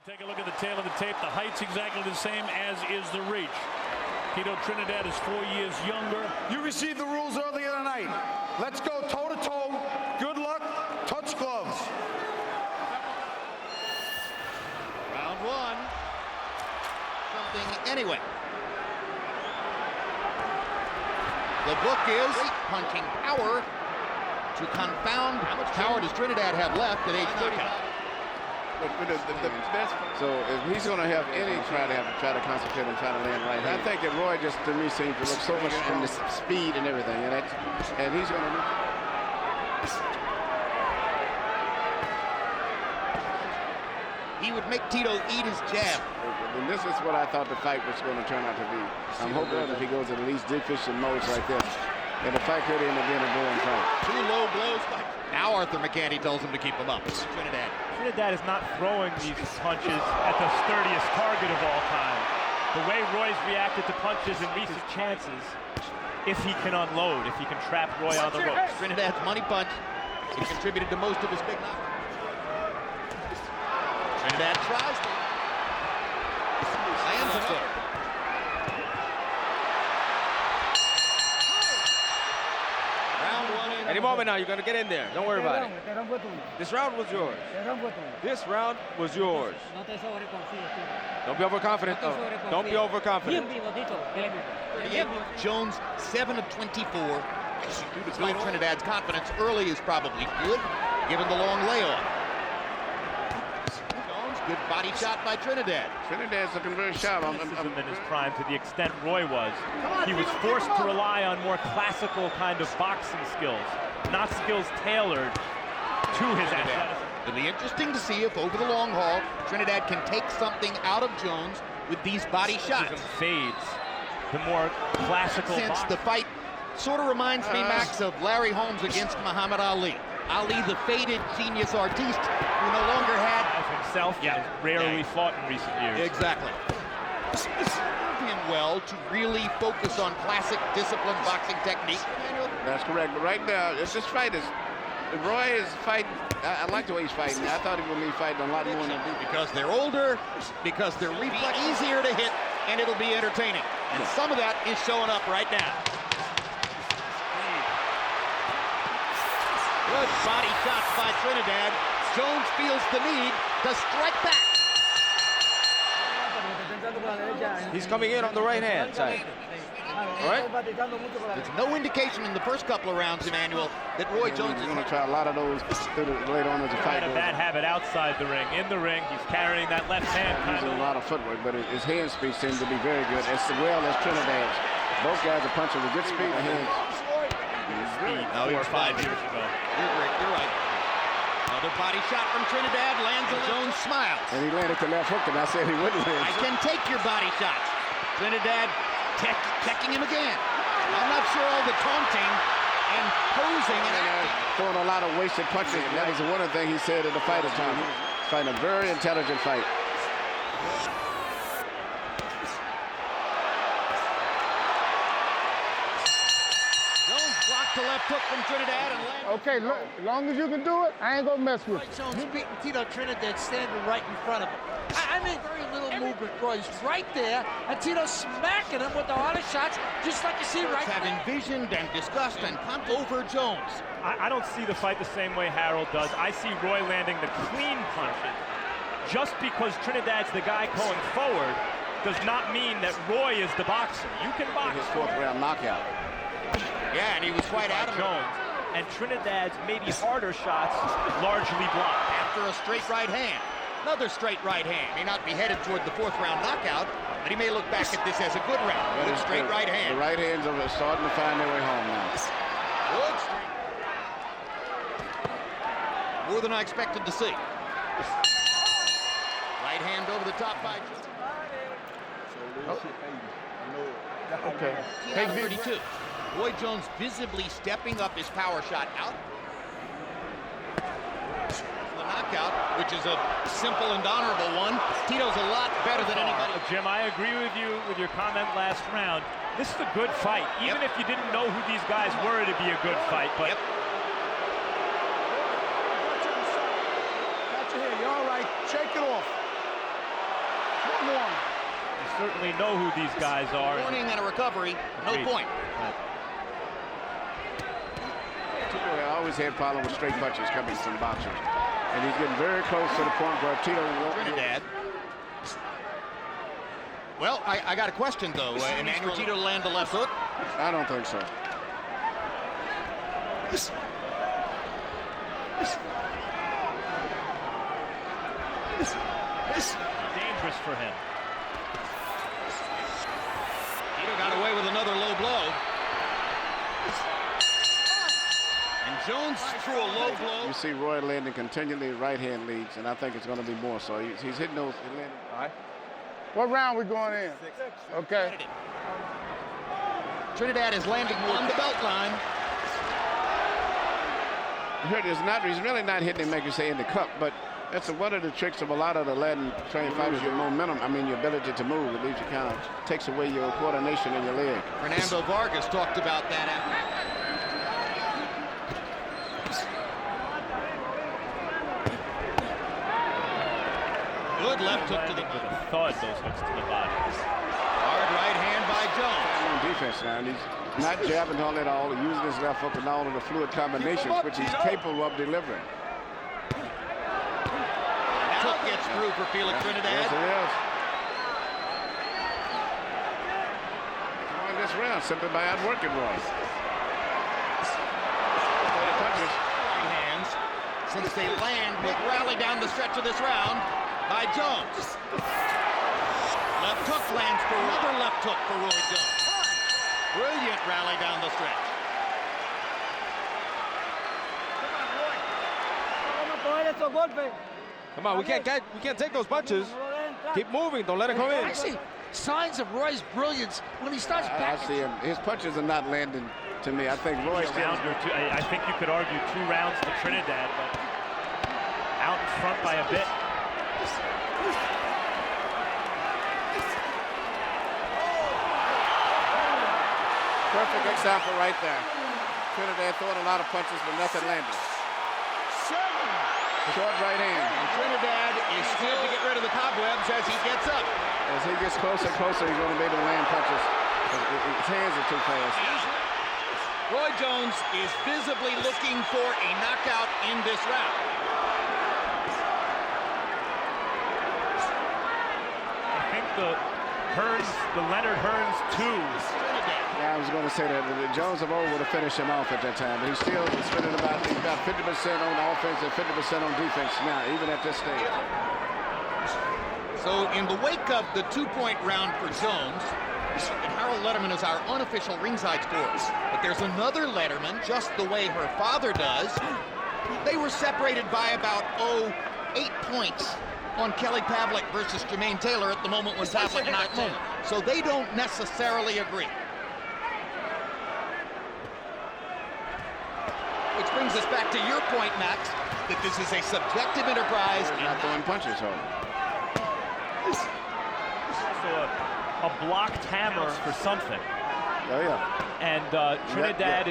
Take a look at the tail of the tape. The height's exactly the same as is the reach. Tito Trinidad is 4 years younger. You received the rules earlier tonight. Let's go toe-to-toe. Good luck. Touch gloves. Round one. Something anyway. The book is punching power to confound. How much power does Trinidad have left at age 35? So if he's going to have any try to concentrate and try to land right, I think that Roy just to me seems to look so much from the speed and everything, and he's going to. He would make Tito eat his jab. And this is what I thought the fight was going to turn out to be. I'm hoping if he goes at least deficient modes like this, and the fight could end up being a boring fight. Two low blows. Now Arthur Mercante tells him to keep him up. Trinidad is not throwing these punches at the sturdiest target of all time. The way Roy's reacted to punches in recent chances, if he can unload, if he can trap Roy on the ropes. Trinidad's money punch. He contributed to most of his big knocks. Trinidad tries to. Lands another. Any moment now, you're going to get in there. Don't worry about it. This round was yours. This round was yours. Don't be overconfident, though. Don't be overconfident. Jones, 7 of 24. Despite Trinidad's confidence, early is probably good, given the long layoff. Jones, good body shot by Trinidad. Trinidad's looking very sharp. In his prime, to the extent Roy was, he was forced to rely on more classical kind of boxing skills, not skills tailored to his athleticism. It'll be interesting to see if over the long haul, Trinidad can take something out of Jones with these body shots. Fades the more classical Since boxing. the fight sort of reminds me, Max, of Larry Holmes against Muhammad Ali. Ali, the faded genius artiste, who no longer had himself, has rarely fought in recent years. Exactly. Served him well to really focus on classic disciplined boxing technique. That's correct. But right now, this fight is. Roy is fighting. I like the way he's fighting. I thought he would be fighting a lot more than he. Because they're older, because they're easier to hit, and it'll be entertaining. And some of that is showing up right now. Good body shots by Trinidad. Jones feels the need to strike back. He's coming in on the right-hand side. All right? There's no indication in the first couple of rounds, Emmanuel, that Roy Jones is going to try a lot of those later on as the fight goes. A bad habit outside the ring. In the ring, he's carrying that left hand. Using a lot of footwork, but his hand speed seems to be very good, as well as Trinidad's. Both guys are punching with good speed. Speed 4 or 5 years ago. You're right. Another body shot from Trinidad lands on Jones smiles. And he landed the left hook, and I said he wouldn't land. I can take your body shots. Trinidad checking him again. I'm not sure all the taunting and posing and throwing a lot of wasted punches. And that was one of the things he said at the fight at time. He's fighting a very intelligent fight. To left hook from Trinidad and land. Okay, look, as long as you can do it, I ain't gonna mess with you. Jones beating Tito Trinidad standing right in front of him. I mean, very little movement, Roy's right there, and Tito smacking him with the hardest shots, just like you see right have envisioned and discussed and pumped over Jones. I don't see the fight the same way Harold does. I see Roy landing the clean punches. Just because Trinidad's the guy going forward does not mean that Roy is the boxer. You can box. His fourth round knockout. Yeah, and he was quite adamant. Jones. And Trinidad's maybe harder shots largely blocked. After a straight right hand. Another straight right hand. May not be headed toward the fourth round knockout, but he may look back at this as a good round. Good straight right hand. The right hands are starting to find their way home now. Good straight. More than I expected to see. Right hand over the top by Jones. Okay. Take 32. Roy Jones visibly stepping up his power shot out. The knockout, which is a simple and honorable one. Tito's a lot better than anybody. Jim, I agree with you with your comment last round. This is a good fight. Even if you didn't know who these guys were, it'd be a good fight. But Got you here. You all right? Shake it off. certainly know who these guys are. Warning and a recovery, no point. Tito always had problem with straight punches coming from boxers. And he's getting very close to the point where Tito won't do it. Trinidad. Well, I got a question, though. Emmanuel Tito to land the left hook? I don't think so. Dangerous for him. Tito got away with another low blow. And Jones threw a low blow. You see Roy landing continually right-hand leads, and I think it's going to be more so. He's hitting those. All right. What round we going in? Okay. Trinidad is landing on the belt line. He's really not hitting him, like you say, in the cup, but that's one of the tricks of a lot of the Latin trained fighters. Your momentum, your ability to move. It leaves you kind of takes away your coordination in your leg. Fernando Vargas talked about that after. Good left hook to the with a thud, those hooks to the body. Hard right hand by Jones. On defense now, and he's not jabbing all at all, using his left hook and all of the fluid combinations, which he's capable of delivering. That hook gets through for Felix Trinidad. Yes, it is. Won this round simply by outworking Roy. Hands, since they land, big rally down the stretch of this round by Jones. Left hook lands for another left hook for Roy Jones. Brilliant rally down the stretch. Come on, we can't take those punches. Keep moving, don't let it come in. I see signs of Roy's brilliance when he starts I back. see him. His punches are not landing to me. I think Roy still. I think you could argue 2 rounds to Trinidad, but out in front by a bit. Perfect example right there. Trinidad throwing a lot of punches, but nothing landed. Short right hand. And Trinidad is scared to get rid of the cobwebs as he gets up. As he gets closer and closer, he's going to be able to land punches. His hands are too fast. Roy Jones is visibly looking for a knockout in this round. I think the Leonard Hearns 2. Yeah, I was going to say that Jones of old would have finished him off at that time, but he's still spending about 50% on offense and 50% on defense now, even at this stage. So in the wake of the 2-point round for Jones, Harold Letterman is our unofficial ringside scores. But there's another Letterman, just the way her father does. They were separated by about 8 points on Kelly Pavlik versus Jermaine Taylor at the moment when Pavlik knocked him. So they don't necessarily agree. Which brings us back to your point, Max, that this is a subjective enterprise. They're not throwing punches home. Also a blocked hammer for something. Oh, yeah. And Trinidad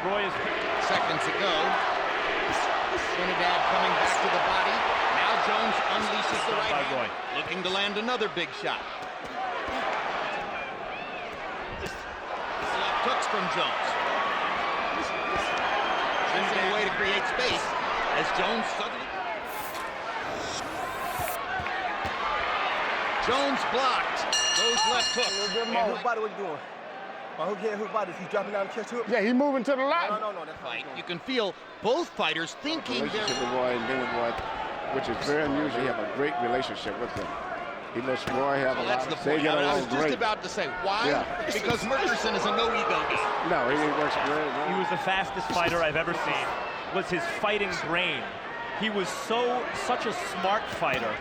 Roy is... Seconds ago, Trinidad coming back to the body. Now Jones unleashes the right hand, looking to land another big shot. Left hooks from Jones. Trinidad way to create space as Jones suddenly... Jones blocked those left hooks. Whose body, what you doing? My hook head, whose body? He's dropping down the chest hook? Yeah, he's moving to the left. No, that's fight. You can feel both fighters thinking they're... Relationship with Roy and David Roy, which is very unusual. He have a great relationship with him. He lets Roy have a lot. That's the point. I was just about to say, why? Yeah. Because Mercante is a no-ego guy. No, he works very well. He was the fastest fighter I've ever seen. Was his fighting brain. He was such a smart fighter.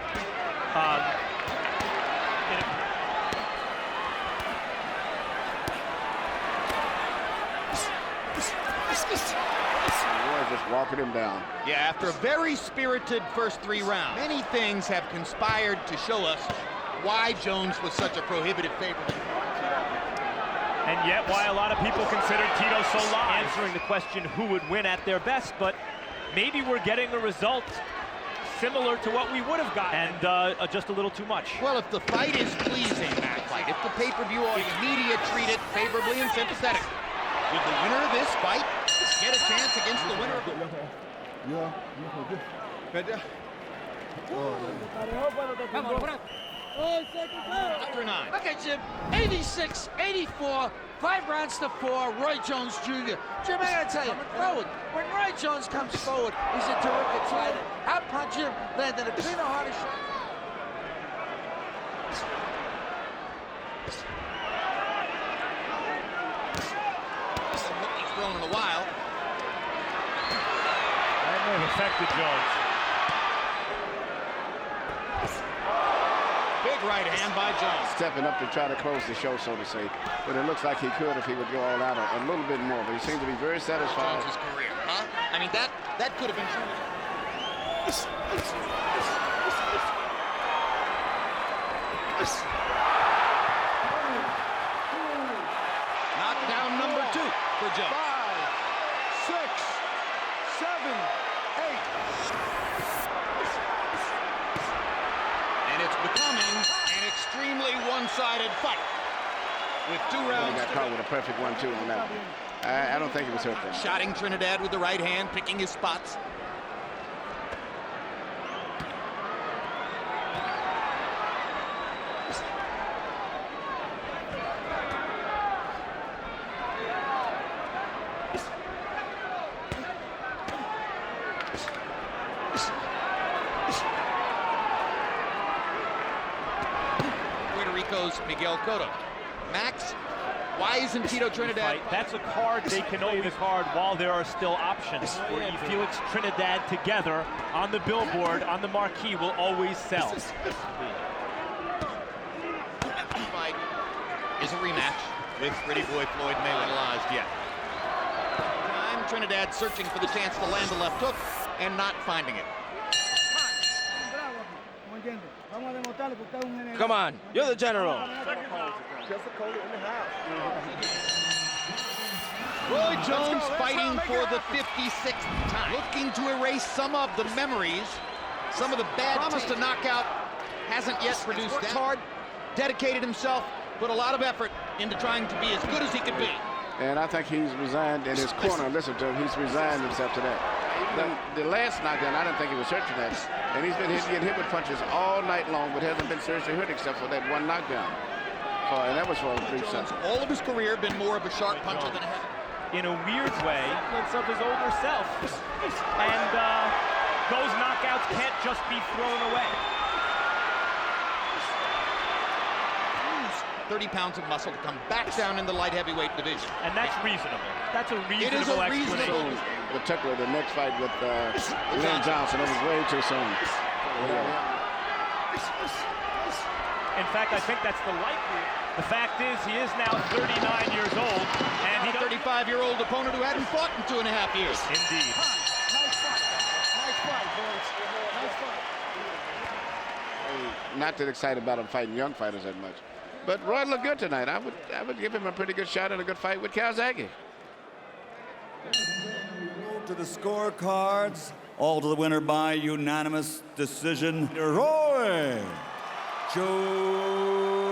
Just walking him down. Yeah, after a very spirited first 3 rounds, many things have conspired to show us why Jones was such a prohibitive favorite. And yet why a lot of people considered Tito so live. Answering the question who would win at their best, but maybe we're getting a result similar to what we would have gotten, and just a little too much. Well, if the fight is pleasing, that fight, if the pay-per-view or media treat it favorably and sympathetic, would the winner of this fight get a chance against the winner of the... After 9. Okay, Jim, 86, 84, 5 rounds to 4, Roy Jones Jr. Jim, I gotta tell you, when Roy Jones comes forward, he's a terrific fighter. Out-punch him, landed a clean harder shot. He's thrown in a while. That may have affected Jones. Big right hand by Jones. Stepping up to try to close the show, so to say. But it looks like he could if he would go all out a little bit more. But he seems to be very satisfied. Jones' career, huh? I mean, that could have been true. Knockdown number 2 for Jones. 5, 6, 7, 8. And it's becoming an extremely one-sided fight. With 2 rounds. He got caught with a perfect 1-2 on that one. I don't think it was hurt there. Shotting Trinidad with the right hand, picking his spots. Puerto Rico's Miguel Cotto. Max, why isn't Tito Trinidad? That's a card they can play the card while there are still options. Where Felix Trinidad together on the billboard, on the marquee, will always sell. This fight is a rematch with Pretty Boy Floyd Mayweather. Yet. Time Trinidad searching for the chance to land a left hook and not finding it. Come on, you're the general. Roy Jones fighting for the 56th time. Looking to erase some of the memories, some of the bad promise to knock out hasn't yet produced that. Hard, dedicated himself, put a lot of effort into trying to be as good as he could be. And I think he's resigned in his corner. Listen to him. He's resigned himself to that. The last knockdown, I didn't think he was hurt from that. And he's been getting hit with punches all night long, but hasn't been seriously hurt except for that one knockdown. And that was for a brief second. All of his career been more of a sharp puncher than a heavy. In a weird way, it's of his older self. And those knockouts can't just be thrown away. 30 pounds of muscle to come back down in the light heavyweight division. And that's reasonable. That's a reasonable It is a reasonable. The Tucker, the next fight with Lynn Johnson, it was way too soon. In fact, I think that's the likelihood. The fact is, he is now 39 years old, and he a 35-year-old opponent who hadn't fought in 2.5 years. Indeed. Nice fight, boys. Nice fight. Not that excited about him fighting young fighters that much. But Roy looked good tonight. I would give him a pretty good shot at a good fight with Calzaghe. To the scorecards, all to the winner by unanimous decision, Roy Jones.